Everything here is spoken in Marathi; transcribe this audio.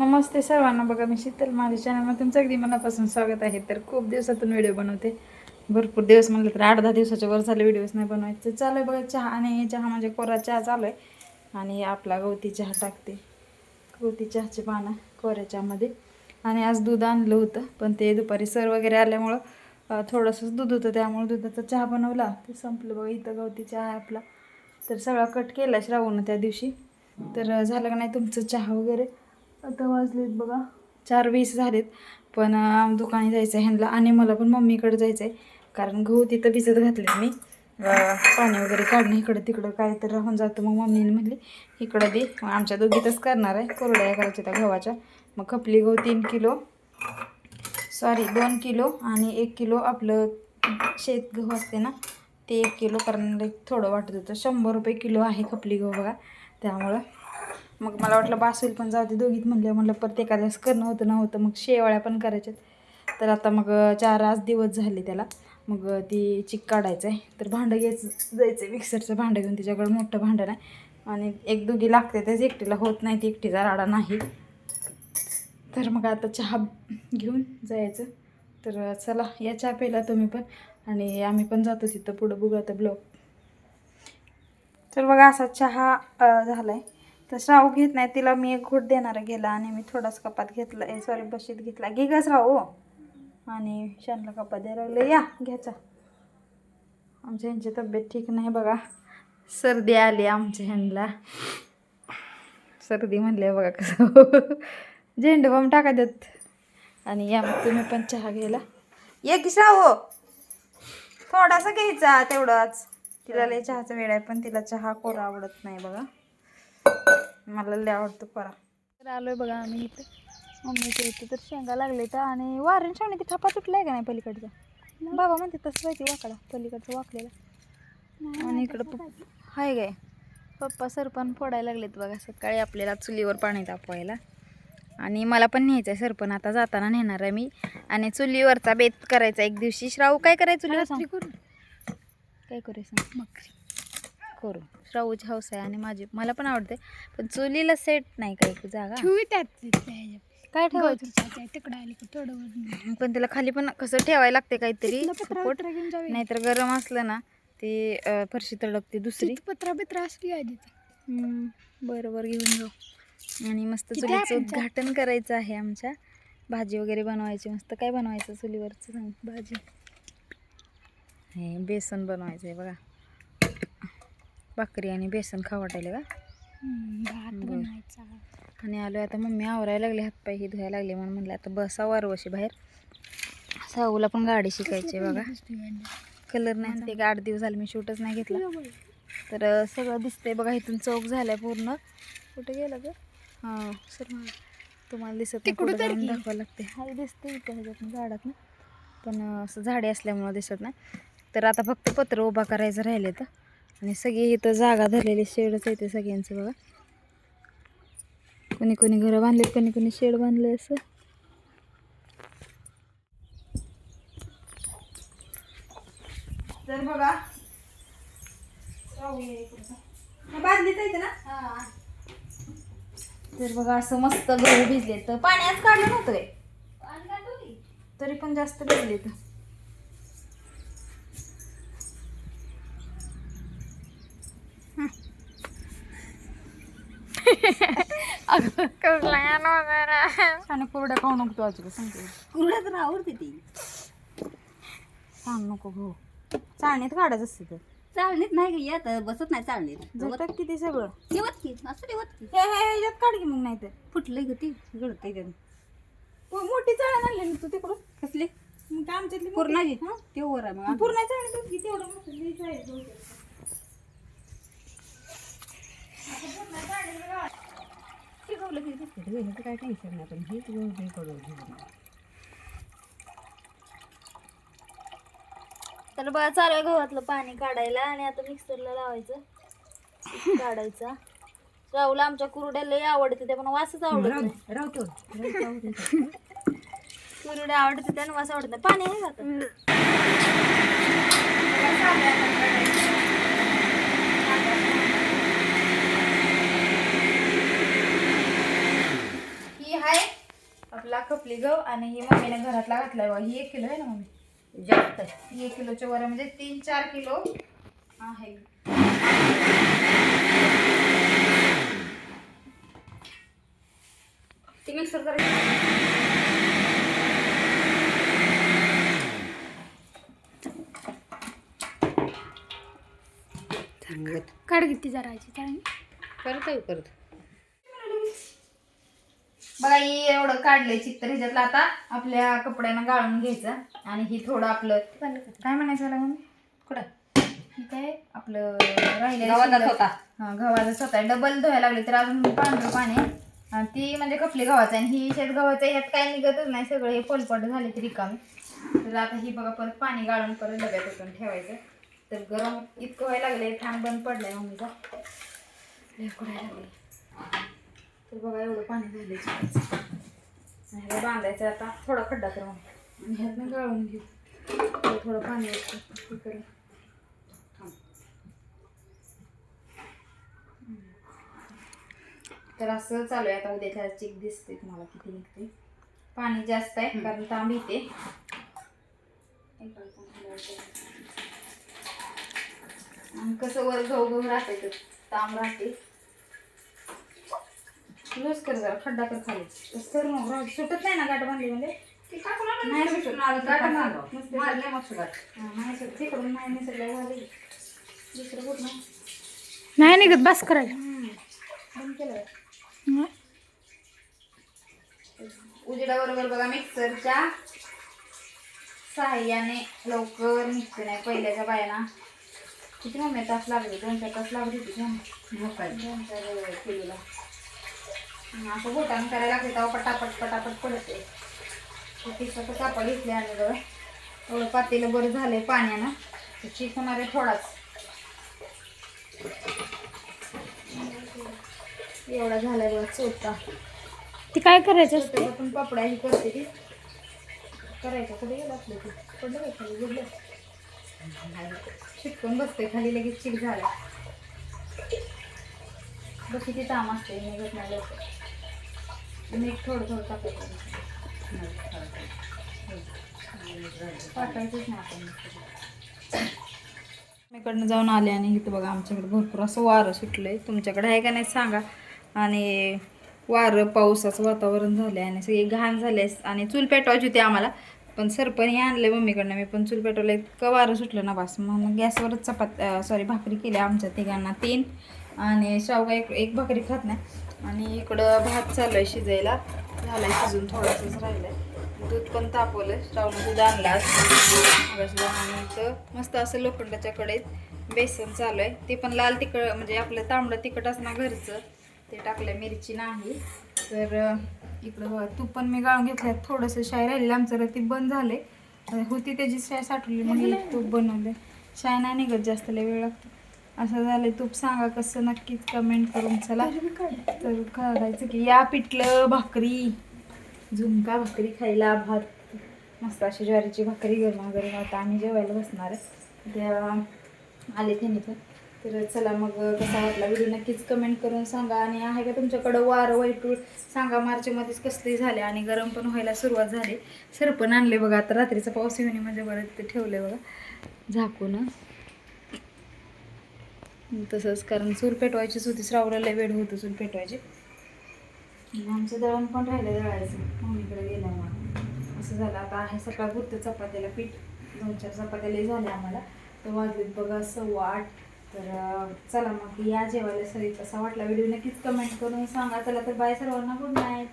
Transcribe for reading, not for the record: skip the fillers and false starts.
नमस्ते सर्वांना. बघा मी शीतल, माझ्या चॅनलमध्ये तुमचं अगदी मनापासून स्वागत आहे. तर खूप दिवसातून व्हिडिओ बनवते. भरपूर दिवस म्हणलं तर 8-10 दिवसाच्या वर झाले व्हिडिओज नाही बनवायचे. चालू आहे बघा चहा, आणि चहा म्हणजे कोरा चहा चालू आहे. आणि आपला गवती चहा टाकते, गवती चहाचे पानं कोऱ्या चहामध्ये. आणि आज दूध आणलं होतं, पण ते दुपारी सर वगैरे आल्यामुळं थोडंसंच दूध होतं, त्यामुळे दुधाचा चहा बनवला. ते संपलं बघा. इथं गवती चहा आहे आपला. तर सगळा कट केला श्रावण त्या दिवशी. तर झालं का नाही तुमचं चहा वगैरे? आता वाजलेत बघा 4:20 झालेत. पण दुकानी जायचं आहे ह्यांना, आणि मला पण मम्मीकडे जायचं आहे. कारण गहू तिथं भिजत घातले मी. पाणी वगैरे काढणं इकडं तिकडं काय तर राहून जातं. मग मम्मीने म्हटली इकडं दे. मग आमच्या दोघीतच करणार आहे, कोरड्या करायच्या त्या गव्हाच्या. मग खपली गहू 2 किलो, आणि 1 किलो आपलं शेत गहू असते ना, ते 1 किलो. कारण थोडं वाटत होतं. 100 रुपये किलो आहे खपली गहू बघा. त्यामुळं मग मला वाटलं बासूल पण जाऊ दे दोघीत म्हणलं परत एखाद्या वेळेस करणं होतं नव्हतं. मग शेवाळ्या पण करायच्यात. तर आता मग 4 आज दिवस झाले त्याला. मग ती चिक काढायचं आहे. तर भांडं घ्यायचं जायचं आहे, मिक्सरचं भांडं घेऊन. तिच्याकडं मोठं भांडं नाही, आणि एक दोघी लागते, त्याच एकटीला होत नाही, ती एकटीचा राडा नाही. तर मग आता चहा घेऊन जायचं. तर चला या चहा प्यायला तुम्ही पण, आणि आम्ही पण जातो तिथं पुढं. बघू आता ब्लॉग. तर बघा असा चहा झाला आहे. तर श्राव घेत नाही, तिला मी एक घोट देणार गेला, आणि मी थोडाच कपात घेतला, बशीत घेतला. घे ग श्राव. आणि शानला कपात द्यायला लागले. या घ्यायचा. आमच्या ह्यांची तब्येत ठीक नाही बघा, सर्दी आली आमच्या ह्यांना. सर्दी म्हणले बघा कसं झेंडू बम टाका देत. आणि या मग तुम्ही पण चहा घ्यायला या की श्राव. थोडासा घ्यायचा तेवढाच. तिला लय चहाचा वेळ आहे, पण तिला चहा कोरा आवडत नाही बघा. मला लय आवडतो कोरा. तर आलोय बघा आम्ही इथं मम्मीच्या इथं. तर शेंगा लागले तर, आणि वारण शेवणी ती थापा तुटलाय का नाही पलीकडचा? बाबा म्हणते तसं माहिती वाकडा पलीकडचं वाकलेला. आणि इकडं हाय काय पप्पा सरपण फोडायला लागलेत बघा. सकाळी आपल्याला चुलीवर पाणी तापवायला. आणि मला पण न्यायचं आहे सरपण, आता जाताना नेणार आहे मी. आणि चुलीवरचा बेत करायचा एक दिवशी. श्रावू काय करायचं चुलीवर सांग? काय करायचं सांग? करू. श्रावूची हौस आहे, आणि मला पण आवडते. पण चुलीला सेट नाही काही जागा. काय ठेवायचं तिकडे आली की थोडं. पण त्याला खाली पण कसं ठेवायला लागते काहीतरी सपोर्ट. नाहीतर गरम असलं ना ते फरशी तडकते दुसरी. पत्रा बित्रा असली आधी. बरोबर घेऊन जाऊ. आणि मस्त चुलीचं उद्घाटन करायचं आहे आमच्या. भाजी वगैरे बनवायची मस्त. काय बनवायचं चुलीवरचं सांग? भाजी हे बेसन बनवायचं आहे बघा. भाकरी आणि बेसन खाऊ वाटायला का? बनवायचा. आणि आलो आता. मम्मी आवरायला लागले, हातपाय ही धुवायला लागले. म्हणून म्हटलं आता बसा वारवशी बाहेर. साऊला पण गाडी शिकायची आहे बघा. कलर नाही ते 8 दिवस झाले मी शूटच नाही घेतला. तर सगळं दिसतंय बघा. इथून चौक झालाय पूर्ण. कुठे गेलं ग? हां सर तुम्हाला दिसत नाही, कुठं जाऊन दाखवावं लागते. हा दिसते इथं ह्याच्यातून झाडात ना, पण असं झाडे असल्यामुळं दिसत नाही. तर आता फक्त पत्र उभा करायचं राहिले तर. आणि सगळी इथं जागा धरलेली शेडच आहे ते सगळ्यांचं बघा. कोणी कोणी घरं बांधलेत, कोणी कोणी शेड बांधले असं. तर बघा बांधलीच आहे ना. तर बघा असं मस्त गहू भिजले. तर पाणी आज काढलं नव्हतं काय, तरी पण जास्त भिजले. तर आणि कुरड्या खाऊ नको तू आजी सांगते. कुरड्या तर आवडते ती. सांग नको भाऊ. चाळणीत काढायचं असते तर. चालणीत नाही ग येत, बसत नाही चालणीत. जवळ किती सगळं येवत की असं येवत की. ह्याच्यात काढ की मग. नाही तर फुटलंय ग ती गळतंय त्यानं. मोठी चाळण आणली ना तू तिकडून. कसली मग आमच्यातली पूर्णाची हा ते वर आहे मग. पूर्ण चाळण किती एवढं मोठं शिकवलं की दिसते काय टेन्शन नाही. पण हेच गहू कडून. तर बघा चालू आहे गव्हातलं पाणी काढायला. आणि आता मिक्सरला लावायचं, काढायचा. राहुला आमच्या कुरड्या लय आवडते, त्या पण वासच आवडत नाही. रावतो कुरड्या आवडते त्यानं वास आवडत नाही. पाणी आहे का आता? ही आहे आपला खपली गव आणि ही मम्मीने घरातला घातलाय बघा. ही 1 किलो आहे ना मम्मी? जास्त आहे. ही 1 किलोच्या वर म्हणजे 3-4 किलो आहे. ती मिक्सर करायची. चांगलं काढ किती जरायची चांगली. करत बघा ही एवढं काढलंय चित्तर. ह्याच्यातलं आता आपल्या कपड्यानं गाळून घ्यायचं आणि ही थोडं आपलं काय म्हणायचं त्याला मम्मी? कुठं ही काय आपलं राहिलेलं गव्हाचा शिल्लक- होता. हा गव्हाचा स्वतः डबल धुवायला लागले तर अजून पांढरं पाणी आहे. आणि ती म्हणजे कपली गव्हाचं आणि ही शेत गव्हाचं. ह्यात काय निघतच नाही, सगळं हे पोलपट झाले तरी रिकामी. तर आता ही बघा परत पाणी गाळून परत डब्यात उठून ठेवायचं. तर गरम इतकं व्हायला लागले, फॅन बंद पडलाय मम्मीचा, कुडायला लागले. तर बघा एवढं पाणी झाले ह्याला बांधायचं. आता थोडा खड्डा कर आणि ह्यातनं गाळून घेऊ. थोडं पाणी असतं करून तर असं चालू आहे. आता उद्याच्या चिक दिसते तुम्हाला किती निघते. पाणी जास्त आहे कारण तांब येते. आणि कसं वर गहू गहू राहते तर तांब राहते. लूज कर जरा, खड्डा कर खाली. तर मग राहू सुटत नाही ना गाठ बांधली म्हणजे नाही सुटत. गाठ मारले मग सुटत. नाही सुटत तिकडून नाही निसरलं झाली. दुसरं कुठं नाही निघत बस करायला. बंद केलं. हं. उजेडाबरोबर बघा मिक्सरच्या साहाय्याने लवकर निघते नाही. पहिल्याच्या बायांना किती मम्मी तास लागले? 2-4 तास लागले होते का? 2-4 किलोला असं बोटानं करायला लागते तेव्हा पटापट पडते. तिखट कापड घेतले आणि बघा एवढं पातेलं बरं झालंय पाण्यानं. तर चिक होणार आहे थोडाच. एवढा झालाय बघा चोथा. ती काय करायचं असते? छोट्याला पण पापड्या ही करते ती करायचं. कुठे गेलं आपलं ते पडलं काय खाली गुडलं चिटकून बसते खाली लगेच चिक झाला. बस किती ताम असते निघत नाही लवकर. मीठ थोडं टाकायचं. टाकायचंच नाही आपण. मीकडनं जाऊन आले आणि इथं बघा आमच्याकडे भरपूर असं वारं सुटलंय. तुमच्याकडे आहे का नाही सांगा. आणि वारं पावसाचं वातावरण झालं आहे आणि सगळी घाण झाले. आणि चूल पेटवायची होती आम्हाला पण सरपणी आणले मम्मीकडनं. मी पण चूल पेटवलं. इतकं वारं सुटलं ना बस. मग गॅसवरच भाकरी केल्या आमच्या तिघांना 3 आणि शावगा एक भाकरी खात नाही. आणि इकडं भात चालू आहे शिजायला. झाला आहे शिजून थोडंसंच राहिलं आहे. दूध पण तापवलं. स्टावनं दूध आणलं आणि इथं मस्त असं लोखंडाच्या कढईत बेसन चालू आहे. ते पण लाल तिखट म्हणजे आपलं तांबडं तिखट असणार घरचं ते टाकलं. मिरची नाही. तर इकडं बघा तूप पण मी गाळून घेतलं. थोडंसं शाय राहिलेलं आमचं रती बंद झाले होती त्याची शाय साठवली मग तूप बनवलं. शाय नाही निघत जास्त लय वेळ लागतो. असं झालं तूप. सांगा कसं नक्कीच कमेंट करून. चला तर काढायचं की या पिठलं भाकरी झुणका भाकरी खायला. भात मस्त अशी ज्वारीची भाकरी गरमागरम. आता आम्ही जेवायला बसणार आहे. त्या आले त्यांनी पण. तर चला मग कसा वाटला व्हिडिओ नक्कीच कमेंट करून सांगा. आणि आहे का तुमच्याकडं वारं वाईटूळ सांगा. मार्चमध्येच कसली झाले आणि गरम पण व्हायला सुरुवात झाली. सरपण आणले बघा. आता रात्रीचा पाऊस येऊन म्हणजे बरं ते ठेवले बघा झाकून. तसंच कारण चूल पेटवायचीच होती. श्रावणाला वेळ होतं चूल पेटवायची. आमचं दळण पण राहिलं दळायचं मम्मीकडे गेल्यामुळे असं झालं. आता आहे सकाळ पुरतं चपात्याला पीठ 2-4 चपात्याला झाले आम्हाला. तर वाजलेत बघा 8:15. तर चला मग या जेवायला सगळी. कसा वाटला व्हिडिओ नक्कीच कमेंट करून सांगा. चला तर बाय सर्वांना. Good night.